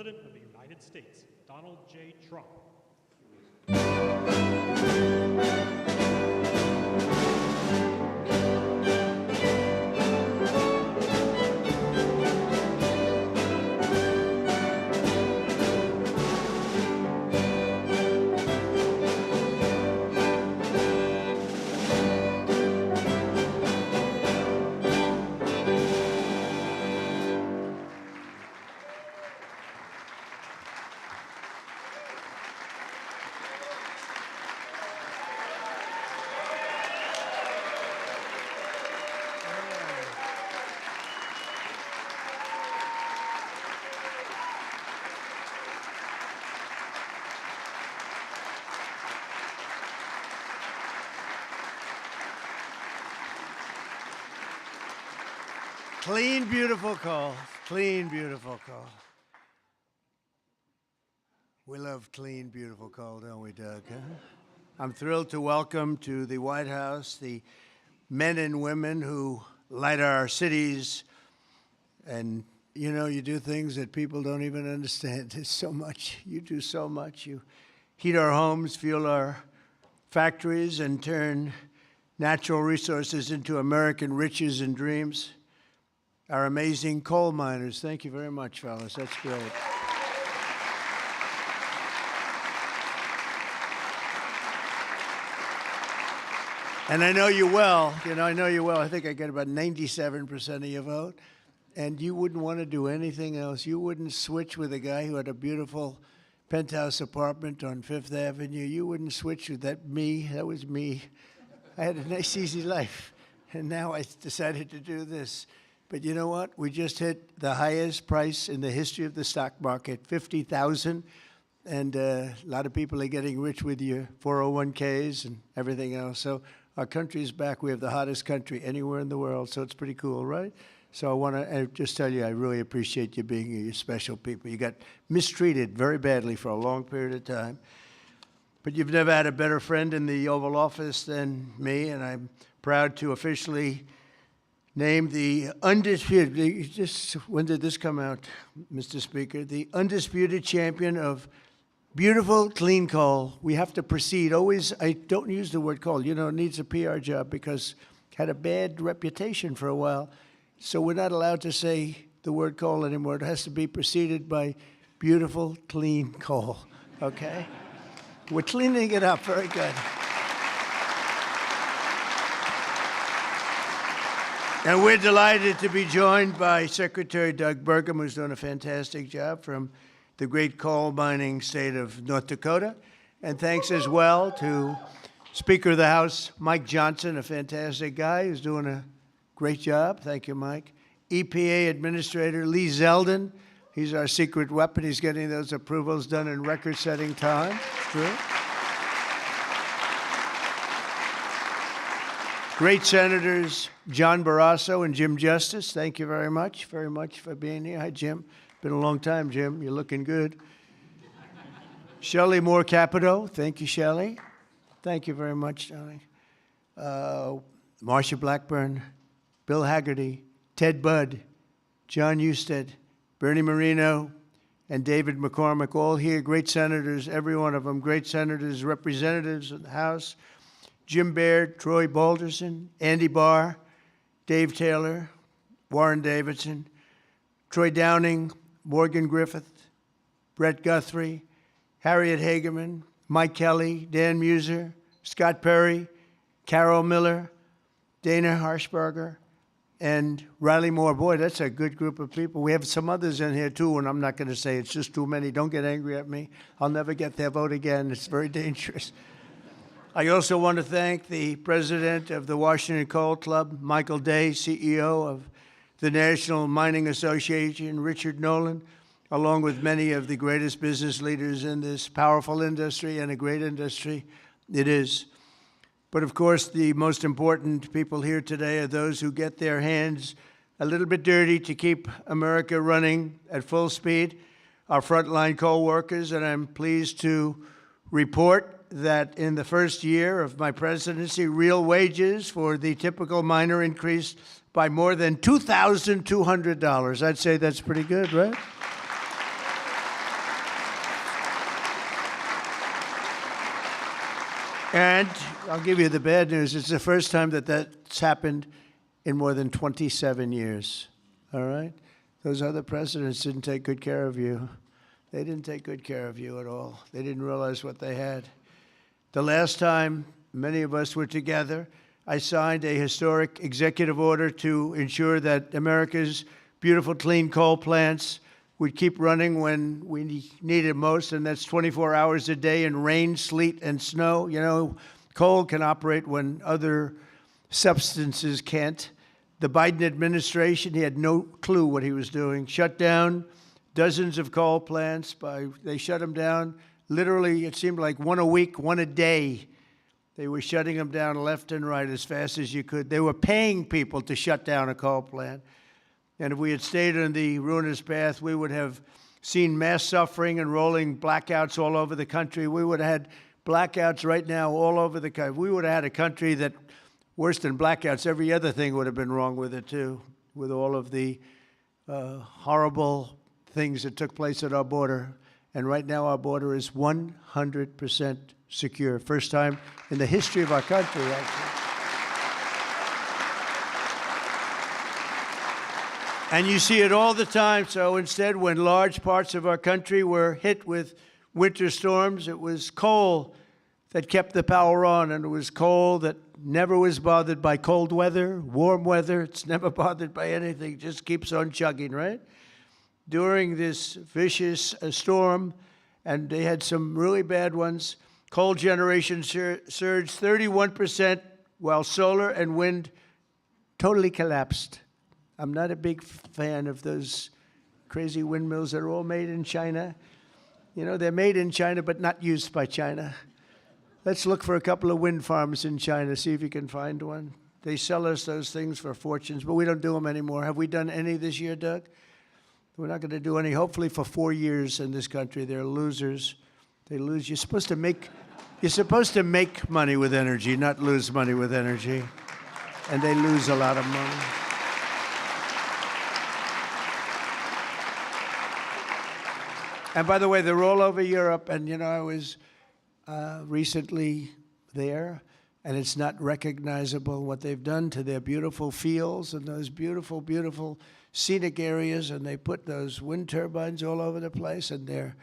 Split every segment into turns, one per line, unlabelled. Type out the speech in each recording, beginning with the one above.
President of the United States, Donald J. Trump.
Clean, beautiful call. Clean, beautiful call. We love clean, beautiful call, don't we, Doug? Huh? I'm thrilled to welcome to the White House the men and women who light our cities. And, you know, you do things that people don't even understand. There's so much. You do so much. You heat our homes, fuel our factories, and turn natural resources into American riches and dreams. Our amazing coal miners. Thank you very much, fellas. That's great. And I know you well. I know you well. I think I get about 97% of your vote. And you wouldn't want to do anything else. You wouldn't switch with a guy who had a beautiful penthouse apartment on Fifth Avenue. You wouldn't switch with that was me. I had a nice, easy life. And now I decided to do this. But you know what? We just hit the highest price in the history of the stock market, $50,000. And a lot of people are getting rich with your 401ks and everything else. So our country's back. We have the hottest country anywhere in the world. So it's pretty cool, right? So I want to just tell you, I really appreciate you being here. You're special people. You got mistreated very badly for a long period of time. But you've never had a better friend in the Oval Office than me. And I'm proud to officially named the undisputed, when did this come out, Mr. Speaker? The undisputed champion of beautiful, clean coal. We have to proceed. Always, I don't use the word coal. You know, it needs a PR job because it had a bad reputation for a while. So we're not allowed to say the word coal anymore. It has to be preceded by beautiful, clean coal, okay? We're cleaning it up. Very good. And we're delighted to be joined by Secretary Doug Burgum, who's doing a fantastic job from the great coal mining state of North Dakota. And thanks as well to Speaker of the House, Mike Johnson, a fantastic guy who's doing a great job. Thank you, Mike. EPA Administrator Lee Zeldin. He's our secret weapon. He's getting those approvals done in record-setting time. True. Great Senators John Barrasso and Jim Justice. Thank you very much for being here. Hi, Jim. Been a long time, Jim. You're looking good. Shelley Moore Capito. Thank you, Shelley. Thank you very much, Shelley. Marsha Blackburn, Bill Haggerty, Ted Budd, John Husted, Bernie Moreno, and David McCormick, all here. Great senators, every one of them. Great senators, representatives in the House. Jim Baird, Troy Balderson, Andy Barr, Dave Taylor, Warren Davidson, Troy Downing, Morgan Griffith, Brett Guthrie, Harriet Hageman, Mike Kelly, Dan Muser, Scott Perry, Carol Miller, Dana Harshberger, and Riley Moore. Boy, that's a good group of people. We have some others in here, too, and I'm not going to say it's just too many. Don't get angry at me. I'll never get their vote again. It's very dangerous. I also want to thank the president of the Washington Coal Club, Michael Day, CEO of the National Mining Association, Richard Nolan, along with many of the greatest business leaders in this powerful industry and a great industry it is. But of course, the most important people here today are those who get their hands a little bit dirty to keep America running at full speed, our frontline coal workers, and I'm pleased to report that in the first year of my presidency, real wages for the typical miner increased by more than $2,200. I'd say that's pretty good, right? And I'll give you the bad news. It's the first time that that's happened in more than 27 years. All right? Those other presidents didn't take good care of you. They didn't take good care of you at all. They didn't realize what they had. The last time many of us were together, I signed a historic executive order to ensure that America's beautiful, clean coal plants would keep running when we need it most, and that's 24 hours a day in rain, sleet, and snow. You know, coal can operate when other substances can't. The Biden administration, he had no clue what he was doing. Shut down dozens of coal plants. They shut them down. Literally, it seemed like one a week, one a day. They were shutting them down left and right as fast as you could. They were paying people to shut down a coal plant. And if we had stayed on the ruinous path, we would have seen mass suffering and rolling blackouts all over the country. We would have had blackouts right now all over the country. We would have had a country that, worse than blackouts, every other thing would have been wrong with it too, with all of the horrible things that took place at our border. And right now our border is 100% secure. First time in the history of our country, actually. And you see it all the time. So instead, when large parts of our country were hit with winter storms, it was coal that kept the power on, and it was coal that never was bothered by cold weather, warm weather. It's never bothered by anything. It just keeps on chugging, right? During this vicious storm, and they had some really bad ones, coal generation surged 31%, while solar and wind totally collapsed. I'm not a big fan of those crazy windmills that are all made in China. You know, they're made in China, but not used by China. Let's look for a couple of wind farms in China, see if you can find one. They sell us those things for fortunes, but we don't do them anymore. Have we done any this year, Doug? We're not going to do any, hopefully, for 4 years in this country. They're losers. They lose. You're supposed to make money with energy, not lose money with energy. And they lose a lot of money. And by the way, they're all over Europe. And, you know, I was recently there, and it's not recognizable what they've done to their beautiful fields and those beautiful, beautiful scenic areas. And they put those wind turbines all over the place, and they're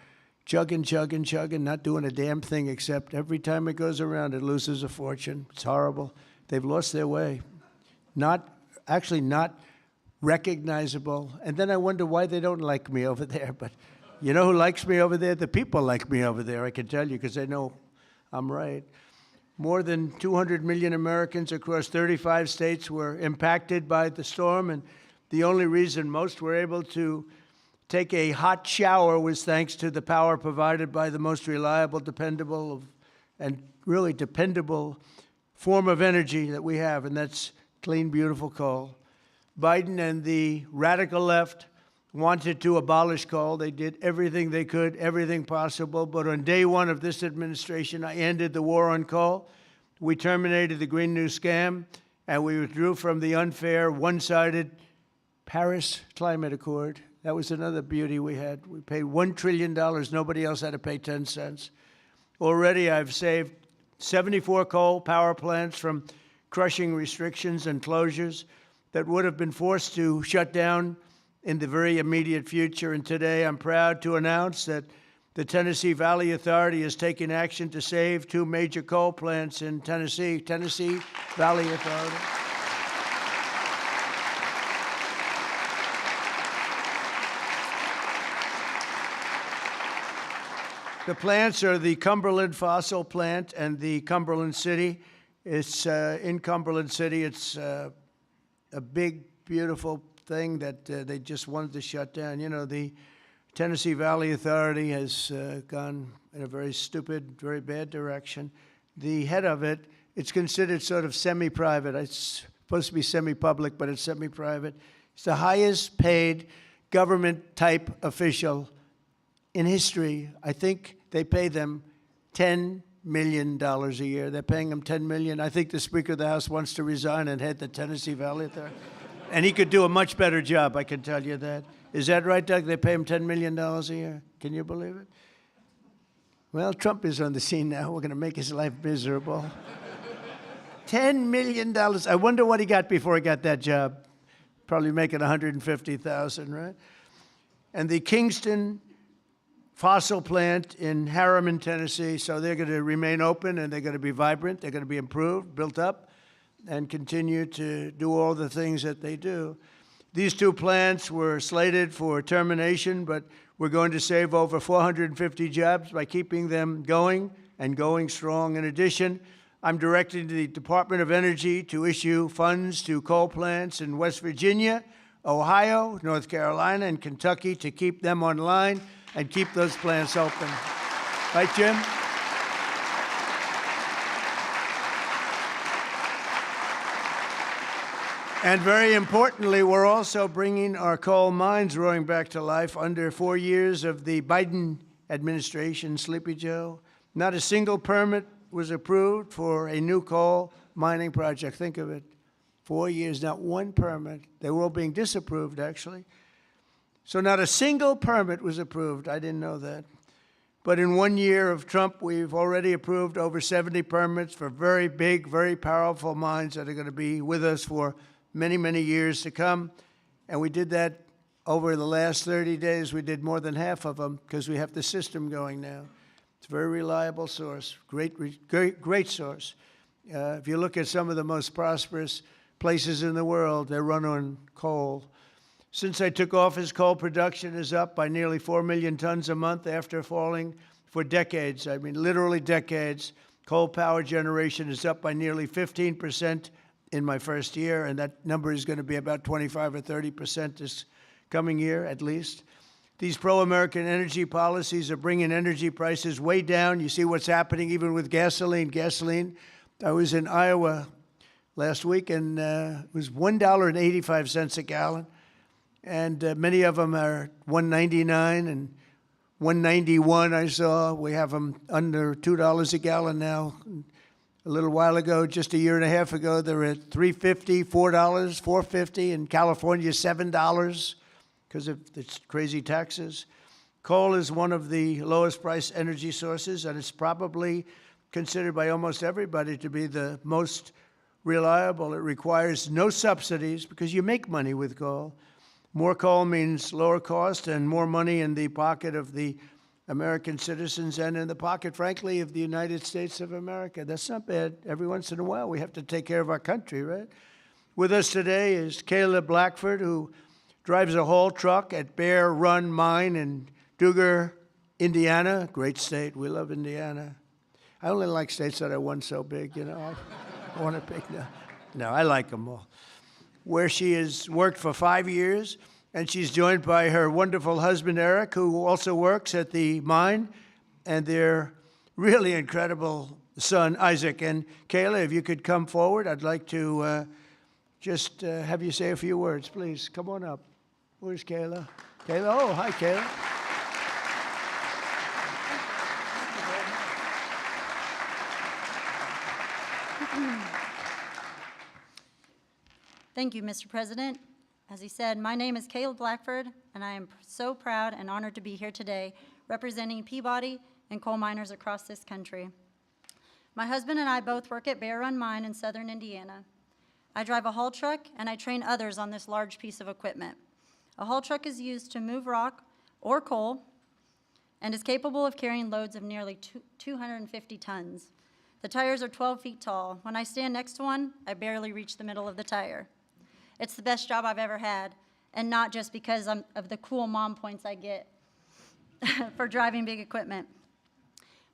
chugging, chugging, chugging, not doing a damn thing except every time it goes around, it loses a fortune. It's horrible. They've lost their way. Not recognizable. And then I wonder why they don't like me over there. But you know who likes me over there? The people like me over there, I can tell you, because they know I'm right. More than 200 million Americans across 35 states were impacted by the storm, and the only reason most were able to take a hot shower was thanks to the power provided by the most reliable, dependable, and really dependable form of energy that we have, and that's clean, beautiful coal. Biden and the radical left wanted to abolish coal. They did everything they could, everything possible. But on day one of this administration, I ended the war on coal. We terminated the Green New Scam, and we withdrew from the unfair, one-sided Paris Climate Accord. That was another beauty we had. We paid $1 trillion. Nobody else had to pay 10 cents. Already, I've saved 74 coal power plants from crushing restrictions and closures that would have been forced to shut down in the very immediate future. And today, I'm proud to announce that the Tennessee Valley Authority is taking action to save 2 major coal plants in Tennessee. Tennessee Valley Authority. The plants are the Cumberland Fossil Plant and the Cumberland City. It's in Cumberland City. It's a big, beautiful thing that they just wanted to shut down. You know, the Tennessee Valley Authority has gone in a very stupid, very bad direction. The head of it, it's considered sort of semi-private. It's supposed to be semi-public, but it's semi-private. It's the highest paid government-type official in history. I think they pay them $10 million a year. They're paying them $10 million. I think the Speaker of the House wants to resign and head the Tennessee Valley Authority. And he could do a much better job, I can tell you that. Is that right, Doug? They pay him $10 million a year. Can you believe it? Well, Trump is on the scene now. We're going to make his life miserable. $10 million. I wonder what he got before he got that job. Probably making $150,000, right? And the Kingston fossil plant in Harriman, Tennessee, so they're going to remain open and they're going to be vibrant. They're going to be improved, built up, and continue to do all the things that they do. These two plants were slated for termination, but we're going to save over 450 jobs by keeping them going and going strong. In addition, I'm directing the Department of Energy to issue funds to coal plants in West Virginia, Ohio, North Carolina, and Kentucky to keep them online and keep those plants open. Right, Jim? And very importantly, we're also bringing our coal mines roaring back to life. Under 4 years of the Biden administration, Sleepy Joe, not a single permit was approved for a new coal mining project. Think of it. 4 years, not one permit. They were all being disapproved, actually. So not a single permit was approved. I didn't know that. But in 1 year of Trump, we've already approved over 70 permits for very big, very powerful mines that are going to be with us for many, many years to come. And we did that over the last 30 days. We did more than half of them because we have the system going now. It's a very reliable source, great source. If you look at some of the most prosperous places in the world, they run on coal. Since I took office, coal production is up by nearly 4 million tons a month after falling for decades. I mean, literally decades. Coal power generation is up by nearly 15% in my first year, and that number is going to be about 25 or 30% this coming year, at least. These pro-American energy policies are bringing energy prices way down. You see what's happening even with gasoline. I was in Iowa last week, and it was $1.85 a gallon. And many of them are $1.99 and $1.91 I saw. We have them under $2 a gallon now. A little while ago, just a year and a half ago, they were at $3.50, $4, $4.50. In California, $7 because of the crazy taxes. Coal is one of the lowest price energy sources, and it's probably considered by almost everybody to be the most reliable. It requires no subsidies because you make money with coal. More coal means lower cost and more money in the pocket of the American citizens and in the pocket, frankly, of the United States of America. That's not bad. Every once in a while, we have to take care of our country, right? With us today is Kayla Blackford, who drives a haul truck at Bear Run Mine in Duggar, Indiana. Great state. We love Indiana. I only like states that are one so big, you know. I want to pick, no, I like them all. Where she has worked for 5 years, and she's joined by her wonderful husband, Eric, who also works at the mine, and their really incredible son, Isaac. And Kayla, if you could come forward, I'd like to just have you say a few words, please. Come on up. Where's Kayla? Kayla, oh, hi, Kayla.
Thank you, Mr. President. As he said, my name is Kayla Blackford, and I am so proud and honored to be here today representing Peabody and coal miners across this country. My husband and I both work at Bear Run Mine in southern Indiana. I drive a haul truck, and I train others on this large piece of equipment. A haul truck is used to move rock or coal and is capable of carrying loads of nearly 250 tons. The tires are 12 feet tall. When I stand next to one, I barely reach the middle of the tire. It's the best job I've ever had, and not just because of the cool mom points I get for driving big equipment.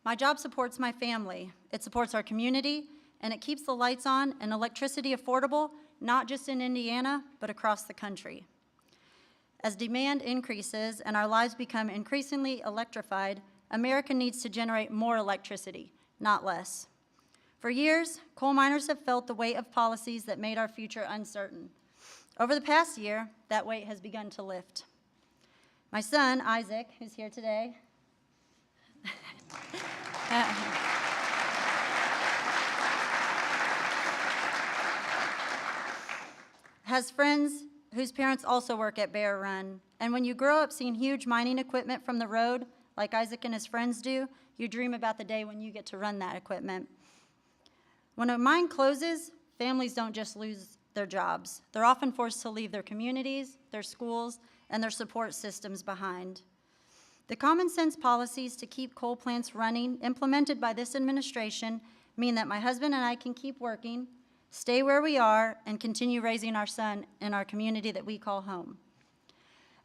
My job supports my family. It supports our community, and it keeps the lights on and electricity affordable, not just in Indiana, but across the country. As demand increases and our lives become increasingly electrified, America needs to generate more electricity, not less. For years, coal miners have felt the weight of policies that made our future uncertain. Over the past year, that weight has begun to lift. My son, Isaac, who's here today, has friends whose parents also work at Bear Run. And when you grow up seeing huge mining equipment from the road, like Isaac and his friends do, you dream about the day when you get to run that equipment. When a mine closes, families don't just lose their jobs. They're often forced to leave their communities, their schools, and their support systems behind. The common sense policies to keep coal plants running implemented by this administration mean that my husband and I can keep working, stay where we are, and continue raising our son in our community that we call home.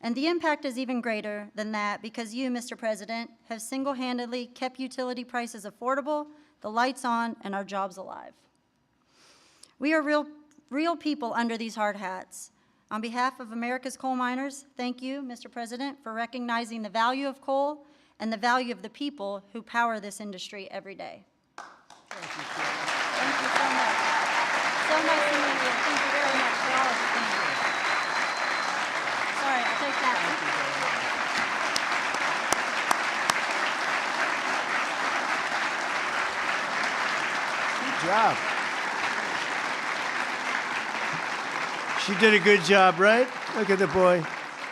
And the impact is even greater than that because you, Mr. President, have single-handedly kept utility prices affordable, the lights on, and our jobs alive. We are real people under these hard hats. On behalf of America's coal miners, thank you, Mr. President, for recognizing the value of coal and the value of the people who power this industry every day. Thank you so much. So nice to meet you. Thank you very much for all of you. Thank you. Sorry, I'll take that.
Good job. She did a good job, right? Look at the boy.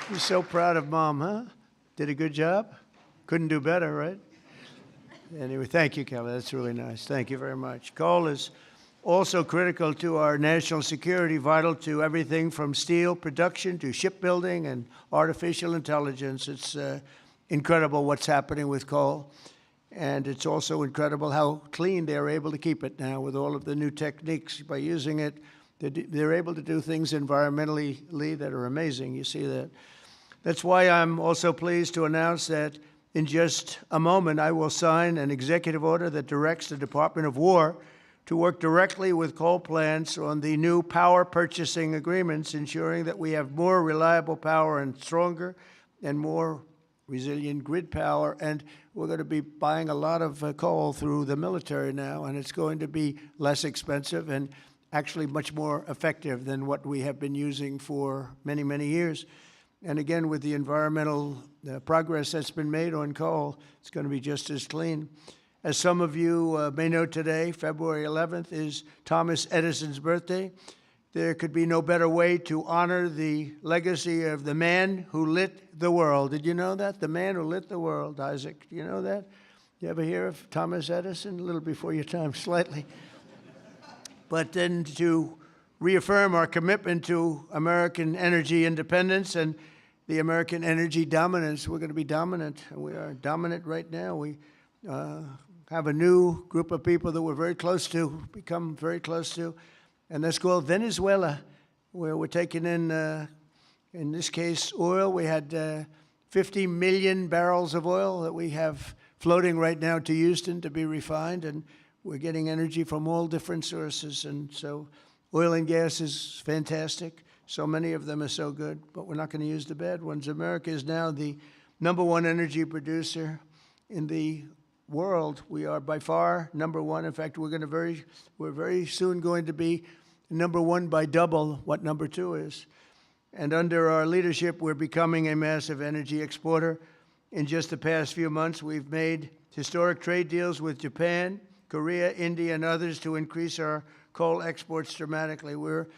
He's so proud of Mom, huh? Did a good job? Couldn't do better, right? Anyway, thank you, Kelly. That's really nice. Thank you very much. Coal is also critical to our national security, vital to everything from steel production to shipbuilding and artificial intelligence. It's incredible what's happening with coal. And it's also incredible how clean they're able to keep it now with all of the new techniques. By using it, they're able to do things environmentally that are amazing. You see that. That's why I'm also pleased to announce that in just a moment, I will sign an executive order that directs the Department of War to work directly with coal plants on the new power purchasing agreements, ensuring that we have more reliable power and stronger and more resilient grid power. And we're going to be buying a lot of coal through the military now, and it's going to be less expensive and actually much more effective than what we have been using for many, many years. And again, with the environmental progress that's been made on coal, it's going to be just as clean. As some of you may know today, February 11th is Thomas Edison's birthday. There could be no better way to honor the legacy of the man who lit the world. Did you know that? The man who lit the world, Isaac. Do you know that? You ever hear of Thomas Edison? A little before your time, slightly. But then to reaffirm our commitment to American energy independence and the American energy dominance. We're going to be dominant, and we are dominant right now. We have a new group of people that we're very close to, become very close to, and that's called Venezuela, where we're taking in this case, oil. We had 50 million barrels of oil that we have floating right now to Houston to be refined, and we're getting energy from all different sources, and so oil and gas is fantastic. So many of them are so good, but we're not going to use the bad ones. America is now the #1 energy producer in the world. We are by far #1. In fact, we're very soon going to be #1 by double what #2 is. And under our leadership, we're becoming a massive energy exporter. In just the past few months, we've made historic trade deals with Japan, Korea, India, and others to increase our coal exports dramatically. We're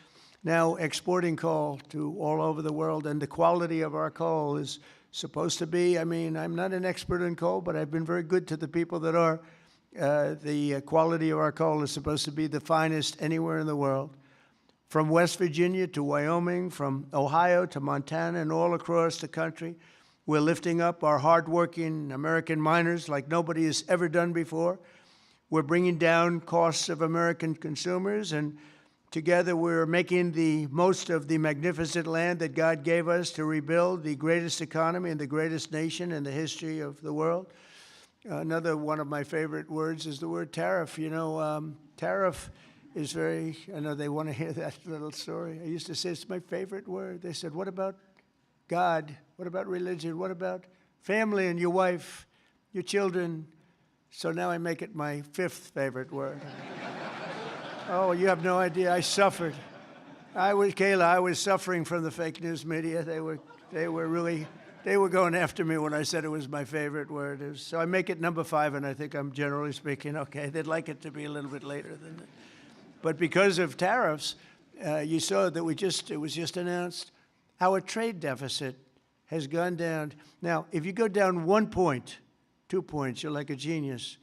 now exporting coal to all over the world, and the quality of our coal is supposed to be, I'm not an expert in coal, but I've been very good to the people that are. The quality of our coal is supposed to be the finest anywhere in the world. From West Virginia to Wyoming, from Ohio to Montana, and all across the country, we're lifting up our hardworking American miners like nobody has ever done before. We're bringing down costs of American consumers, and together we're making the most of the magnificent land that God gave us to rebuild the greatest economy and the greatest nation in the history of the world. Another one of my favorite words is the word tariff. You know, tariff is I know they want to hear that little story. I used to say it's my favorite word. They said, what about God? What about religion? What about family and your wife, your children? So now I make it my 5th favorite word. Oh, you have no idea. I suffered. I was suffering from the fake news media. They were going after me when I said it was my favorite word. So I make it #5, and I think I'm generally speaking okay. They'd like it to be a little bit later than that. But because of tariffs, you saw that it was just announced, our trade deficit has gone down. Now, if you go down 1 point 2 points. You're like a genius.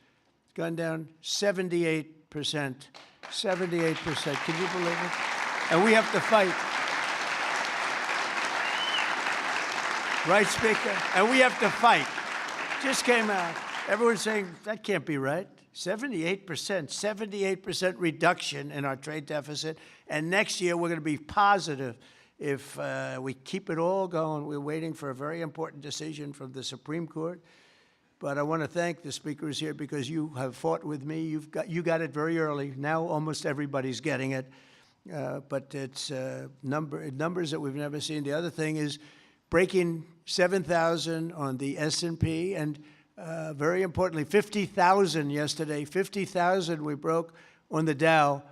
It's gone down 78%. 78%. Can you believe it? And we have to fight. Right, Speaker? And we have to fight. Just came out. Everyone's saying, that can't be right. 78% reduction in our trade deficit. And next year, we're going to be positive if we keep it all going. We're waiting for a very important decision from the Supreme Court. But I want to thank the speakers here because you have fought with me. You got it very early. Now almost everybody's getting it. But it's numbers that we've never seen. The other thing is breaking 7,000 on the S&P and very importantly, 50,000 yesterday. 50,000 we broke on the Dow.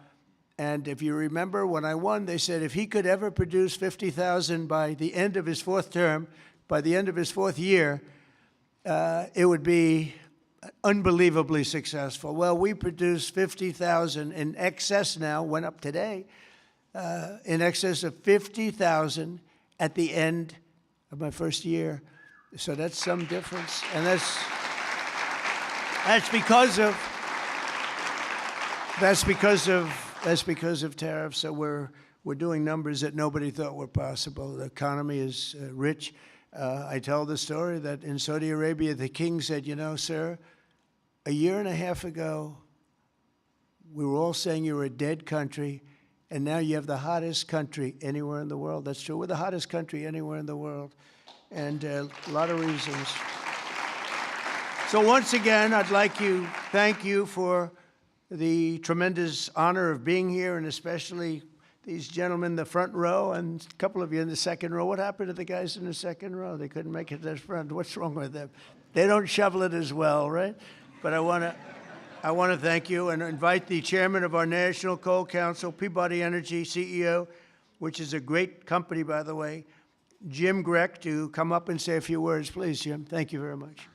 And if you remember, when I won, they said if he could ever produce 50,000 by the end of his fourth term, by the end of his fourth year, it would be unbelievably successful. Well, we produced 50,000 in excess now, went up today, in excess of 50,000 at the end of my first year. So that's some difference. And that's because of tariffs. So we're doing numbers that nobody thought were possible. The economy is rich. I tell the story that in Saudi Arabia, the king said, you know, sir, a year and a half ago, we were all saying you were a dead country, and now you have the hottest country anywhere in the world. That's true. We're the hottest country anywhere in the world, and a lot of reasons. So once again, I'd like to thank you for the tremendous honor of being here, and especially these gentlemen in the front row and a couple of you in the second row. What happened to the guys in the second row? They couldn't make it to the front. What's wrong with them? They don't shovel it as well, right? But I want to thank you and invite the chairman of our National Coal Council, Peabody Energy CEO, which is a great company, by the way, Jim Grech, to come up and say a few words. Please, Jim. Thank you very much.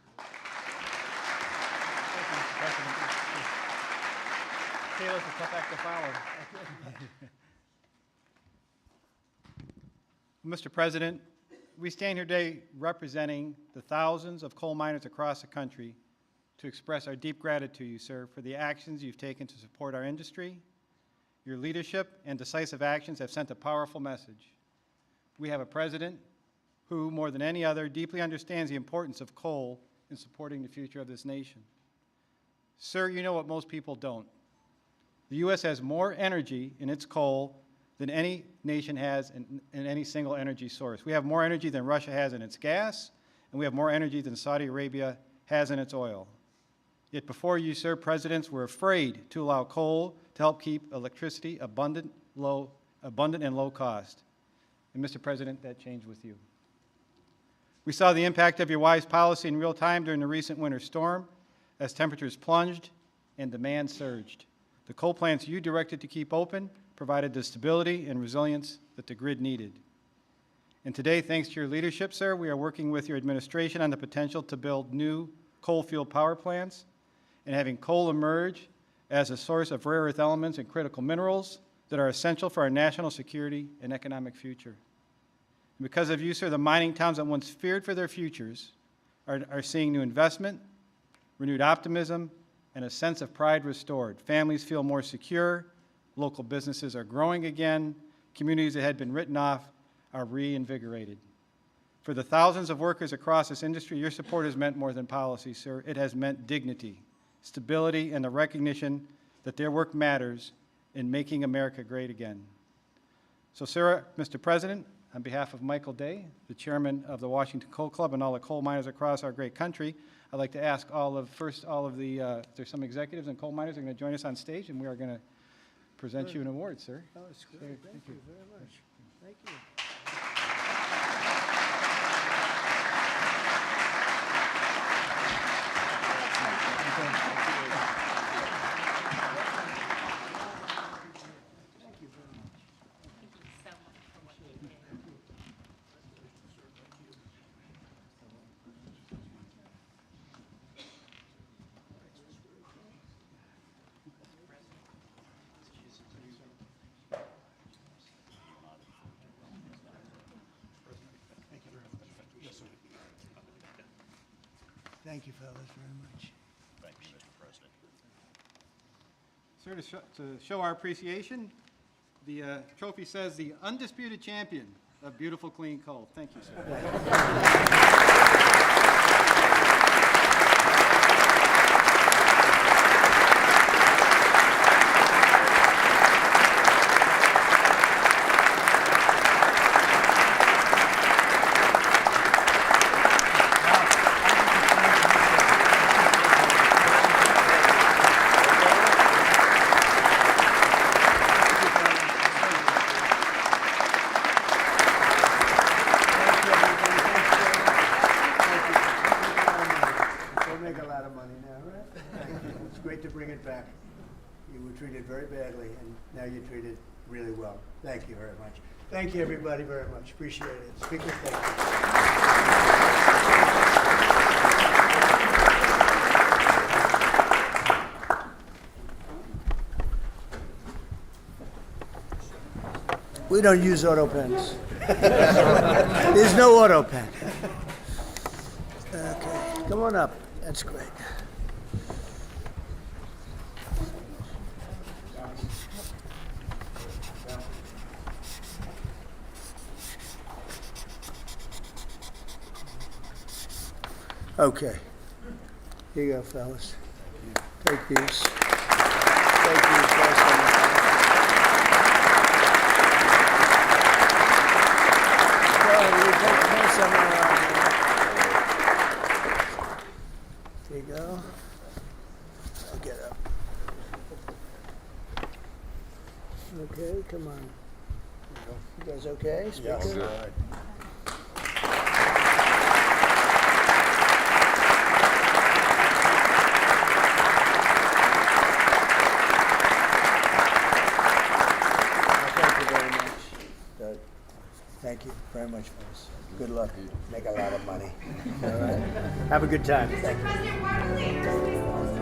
Taylor's a tough act to follow. Mr. President, we stand here today representing the thousands of coal miners across the country to express our deep gratitude to you, sir, for the actions you've taken to support our industry. Your leadership and decisive actions have sent a powerful message. We have a president who, more than any other, deeply understands the importance of coal in supporting the future of this nation. Sir, you know what most people don't. The U.S. has more energy in its coal than any nation has in any single energy source. We have more energy than Russia has in its gas, and we have more energy than Saudi Arabia has in its oil. Yet before you, sir, presidents were afraid to allow coal to help keep electricity abundant and low cost. And Mr. President, that changed with you. We saw the impact of your wise policy in real time during the recent winter storm as temperatures plunged and demand surged. The coal plants you directed to keep open provided the stability and resilience that the grid needed. And today, thanks to your leadership, sir, we are working with your administration on the potential to build new coal-fueled power plants and having coal emerge as a source of rare earth elements and critical minerals that are essential for our national security and economic future. And because of you, sir, the mining towns that once feared for their futures are seeing new investment, renewed optimism, and a sense of pride restored. Families feel more secure, local businesses are growing again, communities that had been written off are reinvigorated. For the thousands of workers across this industry, your support has meant more than policy, sir. It has meant dignity, stability, and the recognition that their work matters in making America great again. So, sir, Mr. President, on behalf of Michael Day, the chairman of the Washington Coal Club, and all the coal miners across our great country, I'd like to ask there's some executives and coal miners that are going to join us on stage, and we are going to present you an award, sir.
Oh, it's great. Thank you very much. Thank you. Thank you, fellas, very much.
Thank you, Mr. President.
Sir, to show our appreciation, the trophy says the undisputed champion of beautiful, clean coal. Thank you, sir.
We'll make a lot of money now, right? Thank you. It's great to bring it back. You were treated very badly, and now you're treated really well. Thank you very much. Thank you, everybody, very much. Appreciate it. Speaker, thank you. We don't use auto pens. There's no auto pen. Okay, come on up. That's great. Okay. Here you go, fellas. Take these. Take these, guys. There you go. I'll get up. Okay, come on. You guys okay?
Yeah,
Speaker?
good.
Thank you very much. Doug. Thank you very much, fellas. Good luck. Make a lot of money. All right. Have a good time. Thank you.